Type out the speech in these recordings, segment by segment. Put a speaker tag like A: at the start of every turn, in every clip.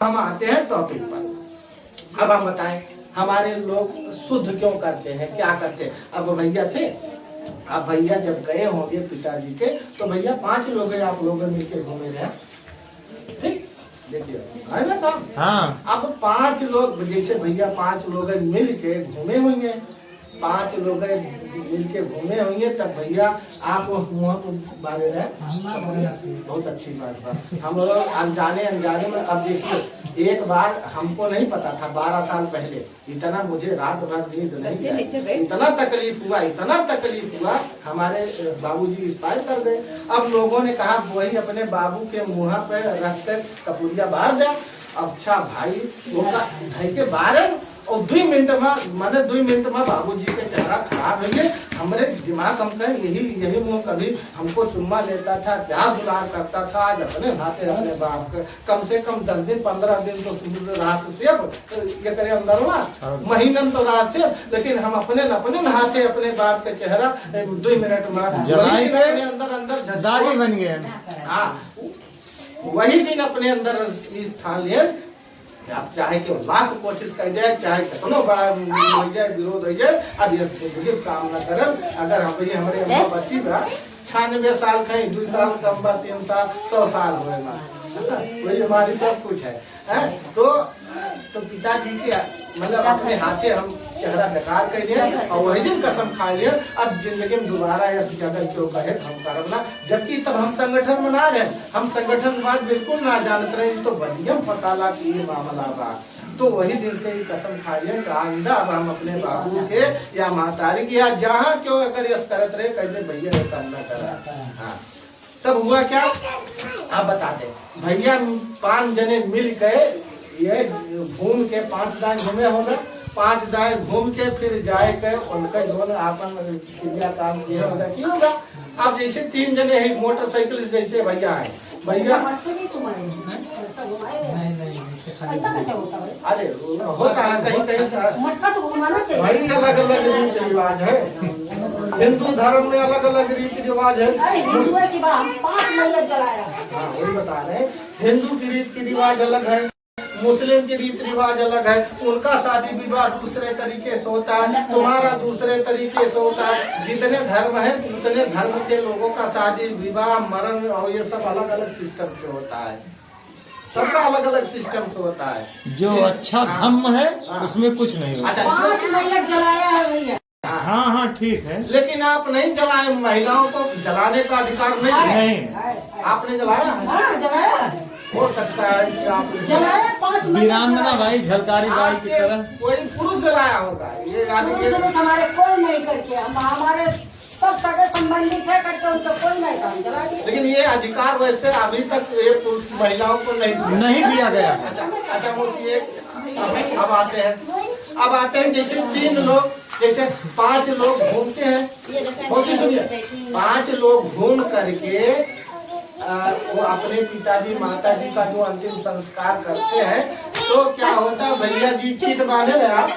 A: हम आते हैं टॉपिक पर। अब हम बताएं हमारे लोग शुद्ध क्यों करते हैं, क्या करते हैं। अब भैया थे, अब भैया जब गए होंगे पिताजी के, तो भैया 5 लोग हैं, आप लोग मिलकर घूमे रहे, ठीक देखिए है ना साहब। हाँ, अब 5 लोग जैसे भैया 5 लोग मिल के घूमे होंगे, 5 लोग मिल के घूमे होंगे, तब भैया आप मुँह बारे रहे, बहुत अच्छी बात बा। हम लोग अनजाने में, अब देखिए एक बार हमको नहीं पता था, 12 साल पहले इतना मुझे रात भर नींद नहीं आई, इतना तकलीफ हुआ, हमारे बाबूजी एक्सपायर कर गए। अब लोगों ने कहा वही अपने बाबू के मुँह पे रख कर कपूरिया बार दे। अच्छा भाई वो ढाई के 12 और 2 मिनट में मैंने 2 मिनट में बाबूजी के चेहरा खराब है। हमारे दिमाग हम यही मुँह कभी हमको चुम्मा लेता था, क्या दुलार करता था। आज अपने हाथे अपने बाप के कम से कम 10 दिन 15 दिन तो रात से ये करे अंदर महीनन तो रात से, लेकिन हम अपने हाथे अपने बाप के चेहरा 2 मिनट में अंदर दागी बन गए। हाँ, वही दिन अपने अंदर ठान लिए, आप चाहे कि लाख कोशिश कर जाए, चाहे कितनों बार विरोध हो जाए, अब ये काम न करें। अगर हमारे अम्मा बच्ची बा 96 साल कहीं 2 साल कम बा, 3 साल 100 साल होगा, वही हमारी सब कुछ है। तो पिताजी के मतलब अपने हाथे हम चेहरा बेकार कर दिया और वही दिन कसम खा लिया अब जिंदगी में दोबारा ऐसी जगह क्यों कहे हम करना। जबकि तब हम संगठन में ना रहे, हम संगठन बात बिल्कुल ना जानते रहे, तो बढ़िया पता लगा कि ये मामला बा। तो वही दिन से ही कसम खा लिया कि आइंदा अब हम अपने बाबू के या महतारी के या जहाँ क्यों अगर यस करत रहे कहते भैया ये काम ना करा। हाँ, तब हुआ क्या आप बताते। भैया 5 जने मिल के ये घूम के 5 दाएं घूमे होगा, 5 दाएं घूम के फिर जाए के उनका दोनों आपन क्रिया काम किया होगा की होगा। अब जैसे 3 जने हैं मोटरसाइकिल जैसे भैया है, भैया अरे होता है कहीं भाई अलग अलग रीति रिवाज है। हिंदू धर्म में अलग अलग रीति रिवाज है। हाँ वही बता रहे, हिंदू की रीति रिवाज अलग है, मुस्लिम की रीति रिवाज अलग है। उनका शादी विवाह दूसरे तरीके से होता है, तुम्हारा दूसरे तरीके से होता है। जितने धर्म है उतने धर्म के लोगों का शादी विवाह मरण और ये सब अलग अलग सिस्टम से होता है, सबका अलग अलग सिस्टम से होता है। जो अच्छा धर्म है उसमें कुछ नहीं होता। अच्छा 5 जलाया है भैया। हाँ हाँ ठीक है, लेकिन आप नहीं जलाए, महिलाओं को जलाने का अधिकार नहीं। आपने जलाया? हो सकता है कि आप जलाया वीरांगना भाई झलकारी बाई की तरह कोई पुरुष जलाया होगा। ये हमारे कोई नहीं करके, हमारे सब सगे संबंधित है करके उनका कोई नहीं काम चला दिया। लेकिन ये अधिकार वैसे अभी तक ये पुरुष महिलाओं को नहीं दिया गया। अच्छा वो ये अब आते हैं जैसे 3 लोग, जैसे 5 लोग घूमते हैं, 5 लोग घूम करके वो अपने पिताजी माताजी का जो अंतिम संस्कार करते हैं, तो क्या होता है भैया जी चीट बांधे हैं आप,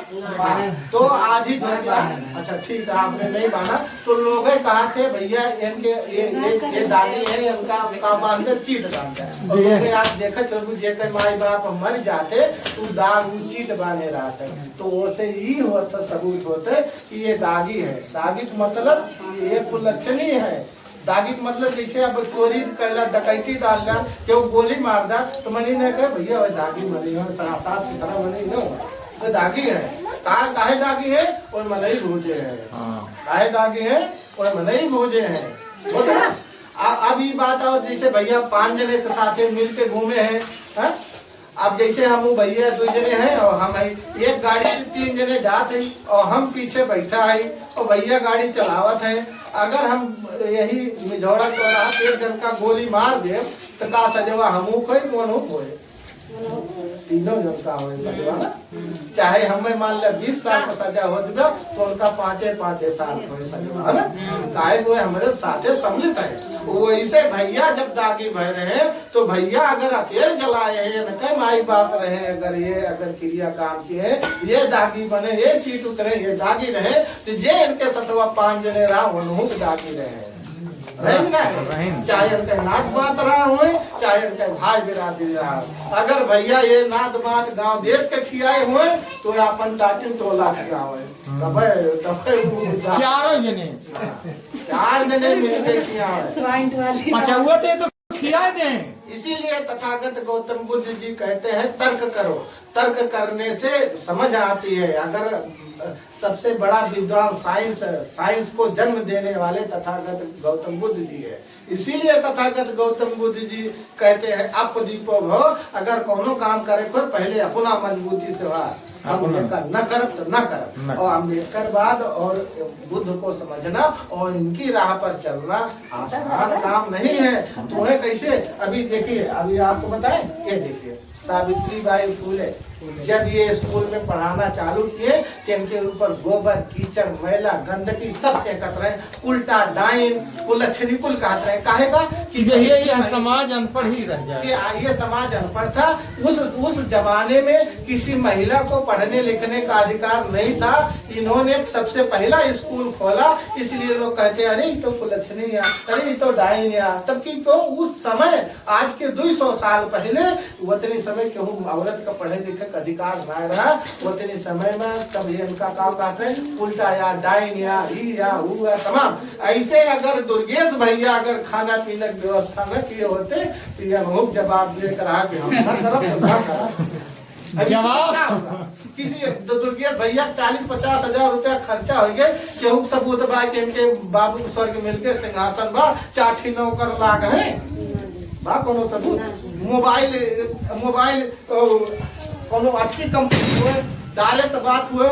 A: तो आधी अच्छा ठीक है आपने नहीं बांधा, तो लोग कहा थे भैया इनके ये दादी है इनका बांधे चीट बांधते हैं। आप देखे चलो जेकर माई बाप मर जाते तो दाग चीट बांधे रहते, तो उससे ही होता सबूत होते कि ये दागी है। दागी मतलब ये कुलक्षणी है। दागी मतलब जैसे अब चोरी कैला डकैती डालना कि वो गोली मार दा तो मनी नहीं कहे भैया दागी मरी है, साफ सुथरा मनी न तो दागी है। काहे दागी है और मनई भूजे है, काहे दागी है और मनई भूजे है। अब ये बात आओ जैसे भैया 5 जने के साथ मिल के घूमे हैं, अब जैसे हम भैया 2 जने हैं और हम एक गाड़ी से 3 जने जाते हैं और हम पीछे बैठा है और भैया गाड़ी चलावत है। अगर हम यही मिझौड़ा चौराहा 1 जन का गोली मार दे तो का सजवा हमू कोई कौन होए, तीनों जन का हो सजवा। चाहे हमें मान ले 20 साल का सजा हो जाए तो उनका 5 साल हो सजवा है ना, काहे वो हमारे साथे सम्मिलित है। वैसे भैया जब दागी भय रहे तो भैया अगर अकेले जलाए हैं न माई बाप रहे, अगर क्रिया काम किए ये दागी बने, ये चीट उतरे, ये दागी रहे, तो जे इनके सतवा 5 जने रहा वनहु दागी रहे। रही ना, चाहे उनके नात बात रहा हो, चाहे उनके भाई बिरादरी रहा। अगर भैया ये नात बात गांव देश के खियाए हुए तो अपन टाटिन टोला खियावे, तब
B: चारों जने
A: 4 जने मिलके खियावे,
B: पचौआ थे तो खिया दें।
A: इसीलिए तथागत गौतम बुद्ध जी कहते हैं तर्क करो, तर्क करने से समझ आती है। अगर सबसे बड़ा विद्वान साइंस को जन्म देने वाले तथागत गौतम बुद्ध जी है। इसीलिए तथागत गौतम बुद्ध जी कहते हैं अपदीपो भव, अगर कोनो काम करे कोई पहले अपना मजबूती से हुआ हम न करब तो न करब, और अम्बेडकर बाद और बुद्ध को समझना और इनकी राह पर चलना आसान काम नहीं है। तुम्हें कैसे, अभी देखिए, अभी आपको बताएं, ये देखिए सावित्रीबाई फुले जब ये स्कूल में पढ़ाना चालू किए तो इनके ऊपर गोबर कीचड़ मैला गंदगी सब फेंकत रहे, उल्टा डाइन कुलच्छनी कुल कहते रहे। कहेगा कि
B: ये समाज अनपढ़ ही रह जाए,
A: ये समाज अनपढ़ था। उस जमाने में किसी महिला को पढ़ने लिखने का अधिकार नहीं था। इन्होंने सबसे पहला स्कूल खोला, इसलिए लोग कहते हैं अरे तो कुलच्छनी या अरे तो डाइन या। तब की तो उस समय आज के 200 साल पहले उतनी समय केहू औरत का पढ़े लिखे अधिकार ना रहा, उतनी समय में तब इनका काम कहते हैं उल्टा या डाइन या ही या वो या तमाम। ऐसे अगर दुर्गेश भैया अगर खाना पीने की व्यवस्था न किए होते तो यह बहुत जवाब देकर रहा कि हम न करब तो न करब। जवाब किसी दुर्गेश भैया 40-50 हजार रुपया खर्चा हो गए, केहू सबूत बा के इनके बाबू स्वर्ग मिलके सिंहासन बा चाठी नौकर लाग है बा कोनो सबूत। मोबाइल कोनो अच्छी कंपनी हुए, डायरेक्ट बात हुए,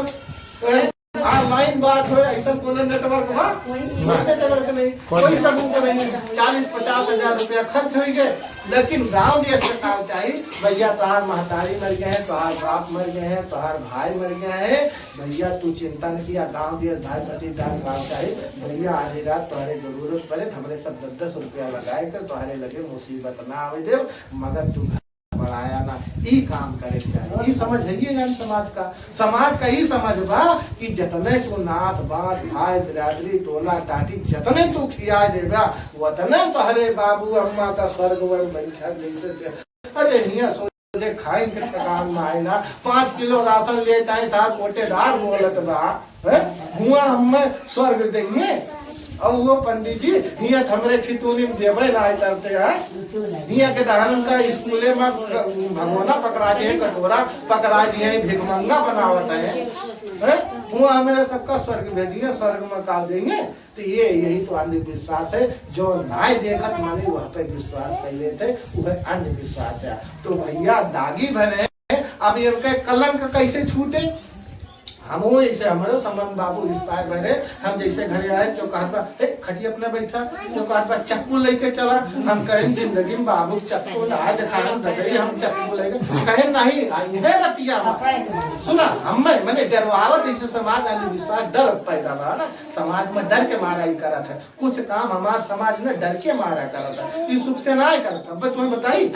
A: ऑनलाइन बात हुए, ऐसा कोनो नेटवर्क बा नेटवर्क नहीं, कोई सबूत नहीं। 40-50 हजार रुपया खर्च हो गए। लेकिन गांव देश में काम चाहिए, भैया तोहार महतारी मर गए हैं, तोहार बाप मर गए हैं, तोहार भाई मर गए हैं, भैया तू चिंता न किया, गांव देश भाई पट्टीदार काम चाहिए। भैया आधी रात तुम्हारे जरूरत पड़े हमरे सब 10-10 रुपया लगाए कर तुम्हारे लगे मुसीबत ना आवे दे, मगर तू बढ़ाया ना, ई काम करे चाहिए। ई समझ है ये समाज का ही समझ बा कि जतने तू नाथ बात भाई बिरादरी टोला टाटी जतने तू खिया देगा वतने तोहरे बाबू अम्मा का स्वर्ग वर बैठा जैसे। अरे हिया सोचे खाए के काम में आएगा, 5 किलो राशन ले जाए साथ मोटेदार बोलत बा हुआ हमें स्वर्ग देंगे। और वो पंडित जी हिया हमरे खितूनी में देवे ना करते हैं, हिया के दहन का स्कूले में भगवाना पकड़ा दिए, कटोरा पकड़ा दिए, भिगमंगा बनावत है वो हमें सबका स्वर्ग भेजिए, स्वर्ग में का देंगे। तो ये यही तो अंधविश्वास है, जो नाय देखत माने वह पे विश्वास पहले थे, वह अंधविश्वास है। तो भैया दागी भरे अब इनके कलंक कैसे छूटे। हम ऐसे हमारे संबंध बाबू इंस्पायर बने, हम जैसे घरे आए जो कहा खटी अपना बैठा जो कहा चक्कू लेके चला, हम कहें जिंदगी में बाबू चक्कू ना आए दिखा हम चक्कू लेके कहे नहीं आई है रतिया सुना हम मैंने डरवावत ऐसे समाज अंधविश्वास डर पैदा हुआ ना, समाज में डर के मारा ही करा था। कुछ काम हमारा समाज ने डर के मारा करा था, ये सुख से ना करता। तुम्हें बताई